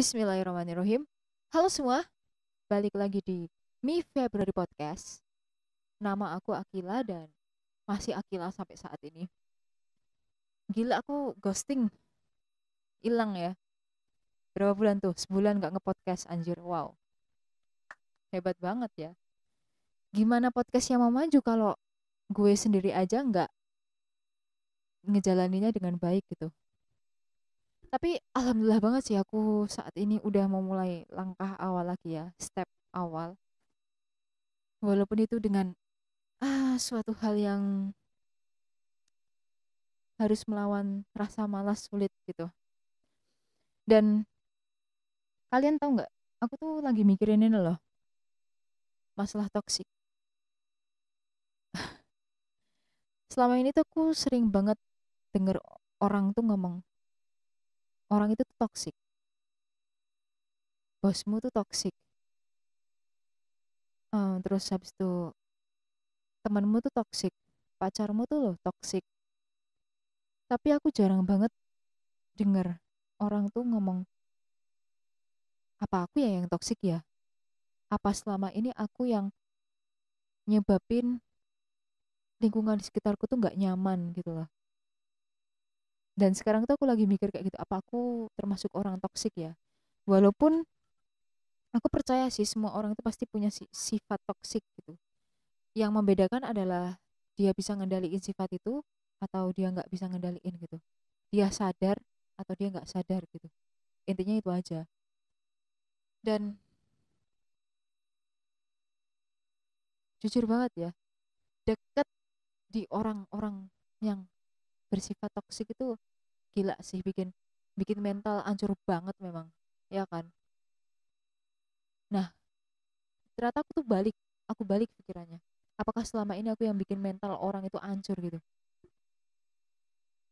Bismillahirrahmanirrahim. Halo semua, balik lagi di Mi February Podcast. Nama aku Akila dan masih Akila sampai saat ini. Gila aku ghosting, hilang ya. Berapa bulan tuh? Sebulan gak nge-podcast anjir. Wow, hebat banget ya. Gimana podcast yang mau maju kalau gue sendiri aja nggak ngejalaninya dengan baik gitu. Tapi alhamdulillah banget sih aku saat ini udah mau mulai langkah awal lagi ya, step awal. Walaupun itu dengan suatu hal yang harus melawan rasa malas sulit gitu. Dan kalian tahu nggak, aku tuh lagi mikirin ini loh, masalah toksik. Selama ini tuh aku sering banget denger orang tuh ngomong, orang itu tuh toksik, bosmu tuh toksik. Terus habis itu temanmu tuh toksik, pacarmu tuh loh toksik. Tapi aku jarang banget denger orang tuh ngomong, apa aku ya yang toksik ya? Apa selama ini aku yang nyebabin lingkungan di sekitarku tuh nggak nyaman gitu loh. Dan sekarang tuh aku lagi mikir kayak gitu, apa aku termasuk orang toksik ya? Walaupun aku percaya sih semua orang itu pasti punya sifat toksik gitu. Yang membedakan adalah dia bisa ngendaliin sifat itu atau dia nggak bisa ngendaliin gitu. Dia sadar atau dia nggak sadar gitu. Intinya itu aja. Dan jujur banget ya, deket di orang-orang yang bersifat toksik itu gila sih, bikin bikin mental hancur banget memang, ya kan? Nah, ternyata aku balik pikirannya. Apakah selama ini aku yang bikin mental orang itu hancur gitu?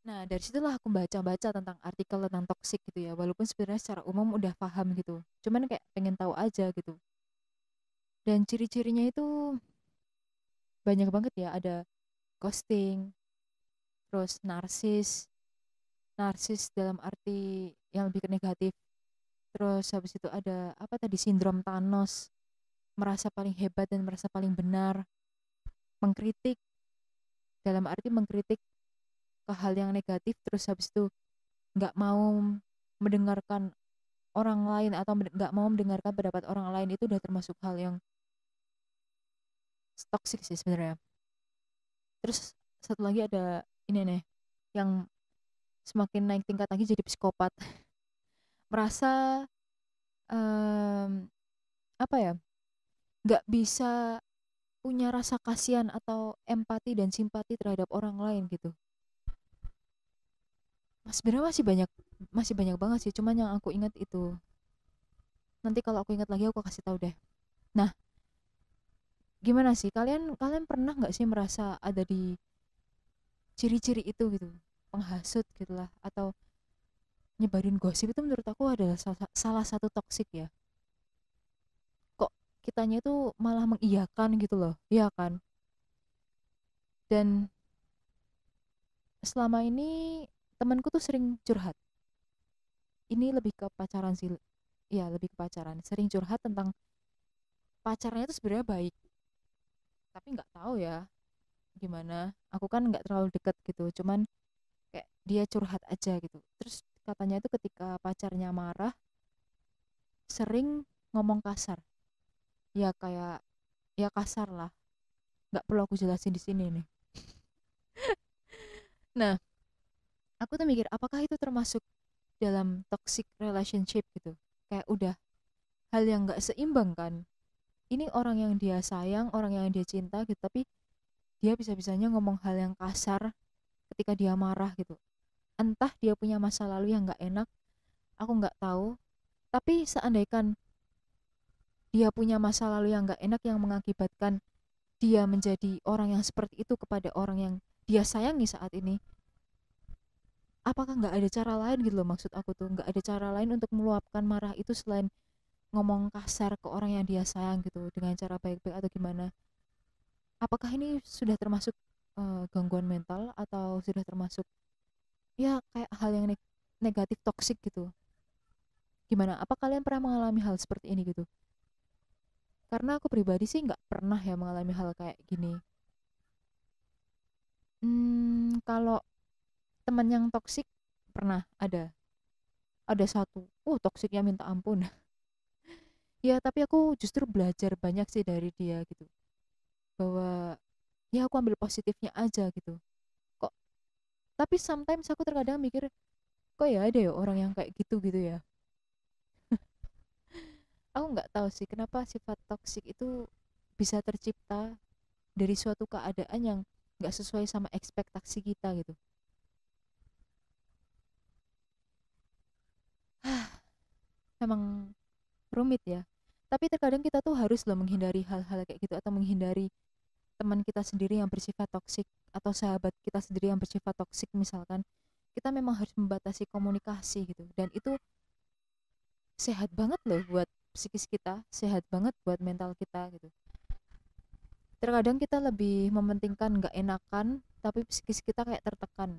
Nah, dari situlah aku baca-baca tentang artikel tentang toxic gitu ya. Walaupun sebenarnya secara umum udah paham gitu. Cuman kayak pengen tahu aja gitu. Dan ciri-cirinya itu banyak banget ya. Ada ghosting, terus narsis. Narsis dalam arti yang lebih ke negatif. Terus habis itu ada apa tadi, sindrom Thanos. Merasa paling hebat dan merasa paling benar. Mengkritik, dalam arti mengkritik ke hal yang negatif. Terus habis itu nggak mau mendengarkan orang lain atau nggak mau mendengarkan pendapat orang lain, itu udah termasuk hal yang toxic sih sebenarnya. Terus satu lagi ada ini nih, yang semakin naik tingkat lagi jadi psikopat. Merasa em, apa ya, nggak bisa punya rasa kasihan atau empati dan simpati terhadap orang lain gitu. Sebenarnya masih banyak banget sih, cuman yang aku ingat itu. Nanti kalau aku ingat lagi aku kasih tahu deh. Nah, gimana sih kalian kalian pernah nggak sih merasa ada di ciri-ciri itu gitu, penghasut gitulah, atau nyebarin gosip, itu menurut aku adalah salah satu toksik ya. Kok kitanya itu malah mengiyakan gitu loh, iya kan? Dan selama ini temanku tuh sering curhat, ini lebih ke pacaran sih, ya lebih ke pacaran, sering curhat tentang pacarnya itu sebenarnya baik, tapi nggak tahu ya gimana, aku kan nggak terlalu deket gitu, cuman kayak dia curhat aja gitu. Terus katanya itu ketika pacarnya marah sering ngomong kasar, ya kayak, ya kasar lah, nggak perlu aku jelasin di sini nih. Nah, aku tuh mikir apakah itu termasuk dalam toxic relationship gitu, kayak udah hal yang nggak seimbang kan. Ini orang yang dia sayang, orang yang dia cinta gitu, tapi dia bisa-bisanya ngomong hal yang kasar ketika dia marah gitu. Entah dia punya masa lalu yang nggak enak, aku nggak tahu. Tapi seandainya dia punya masa lalu yang nggak enak yang mengakibatkan dia menjadi orang yang seperti itu kepada orang yang dia sayangi saat ini, apakah nggak ada cara lain gitu loh, maksud aku tuh nggak ada cara lain untuk meluapkan marah itu selain ngomong kasar ke orang yang dia sayang gitu dengan cara baik-baik atau gimana? Apakah ini sudah termasuk gangguan mental atau sudah termasuk ya kayak hal yang negatif toksik gitu? Gimana? Apa kalian pernah mengalami hal seperti ini gitu? Karena aku pribadi sih nggak pernah ya mengalami hal kayak gini. Kalau teman yang toksik pernah ada. Ada satu, toksiknya minta ampun. Ya, tapi aku justru belajar banyak sih dari dia gitu. Bahwa ya aku ambil positifnya aja gitu. Kok tapi sometimes aku terkadang mikir, kok ya ada ya orang yang kayak gitu gitu ya. Aku nggak tahu sih kenapa sifat toksik itu bisa tercipta dari suatu keadaan yang nggak sesuai sama ekspektasi kita gitu. Memang rumit ya. Tapi terkadang kita tuh harus loh menghindari hal-hal kayak gitu atau menghindari teman kita sendiri yang bersifat toksik atau sahabat kita sendiri yang bersifat toksik misalkan. Kita memang harus membatasi komunikasi gitu. Dan itu sehat banget loh buat psikis kita, sehat banget buat mental kita gitu. Terkadang kita lebih mementingkan nggak enakan, tapi psikis kita kayak tertekan.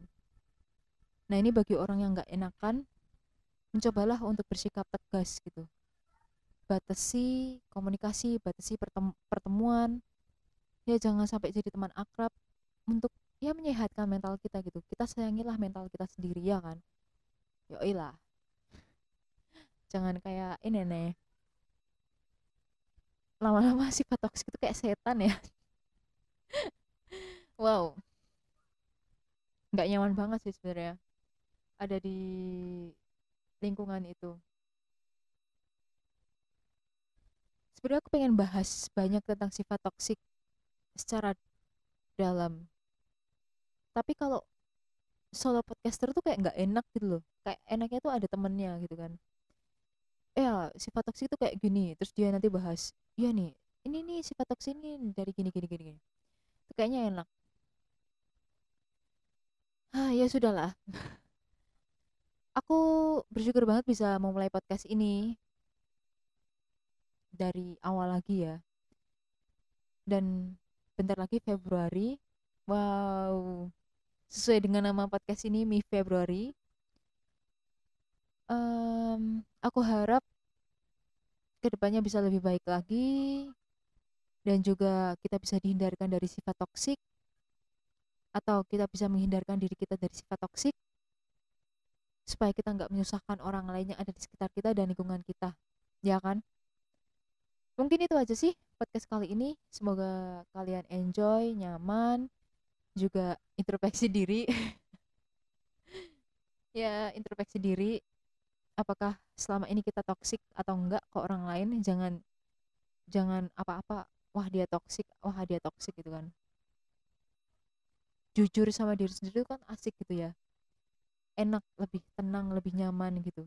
Nah ini bagi orang yang nggak enakan, mencobalah untuk bersikap tegas gitu. Batasi komunikasi, batasi pertemuan, ya jangan sampai jadi teman akrab untuk ya menyehatkan mental kita gitu. Kita sayangilah mental kita sendiri ya kan. Yoilah, jangan kayak ini nih. Lama-lama sifat toksik itu kayak setan ya. Wow, nggak nyaman banget sih sebenarnya ada di lingkungan itu. Sebenarnya aku pengen bahas banyak tentang sifat toksik secara dalam. Tapi kalau solo podcaster tuh kayak nggak enak gitu loh. Kayak enaknya tuh ada temennya gitu kan. Ya sifat toksik itu kayak gini. Terus dia nanti bahas, iya nih, ini nih sifat toksik ini dari gini gini gini. Gini. Itu kayaknya enak. Ya sudahlah. Aku bersyukur banget bisa memulai podcast ini dari awal lagi ya. Dan bentar lagi Februari. Wow, sesuai dengan nama podcast ini Mi Februari. Aku harap kedepannya bisa lebih baik lagi dan juga kita bisa dihindarkan dari sifat toksik atau kita bisa menghindarkan diri kita dari sifat toksik supaya kita nggak menyusahkan orang lain yang ada di sekitar kita dan lingkungan kita, ya kan? Mungkin itu aja sih podcast kali ini. Semoga kalian enjoy, nyaman, juga introspeksi diri. Ya, introspeksi diri. Apakah selama ini kita toksik atau enggak ke orang lain? Jangan jangan apa-apa. Wah dia toksik, wah dia toksik gitu kan. Jujur sama diri sendiri kan asik gitu ya, enak, lebih tenang, lebih nyaman gitu.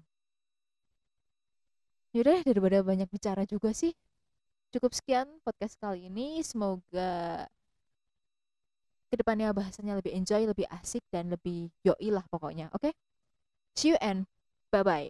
Yaudah daripada banyak bicara juga sih, cukup sekian podcast kali ini. Semoga kedepannya bahasanya lebih enjoy, lebih asik, dan lebih yoi lah pokoknya. Oke, see you and bye bye.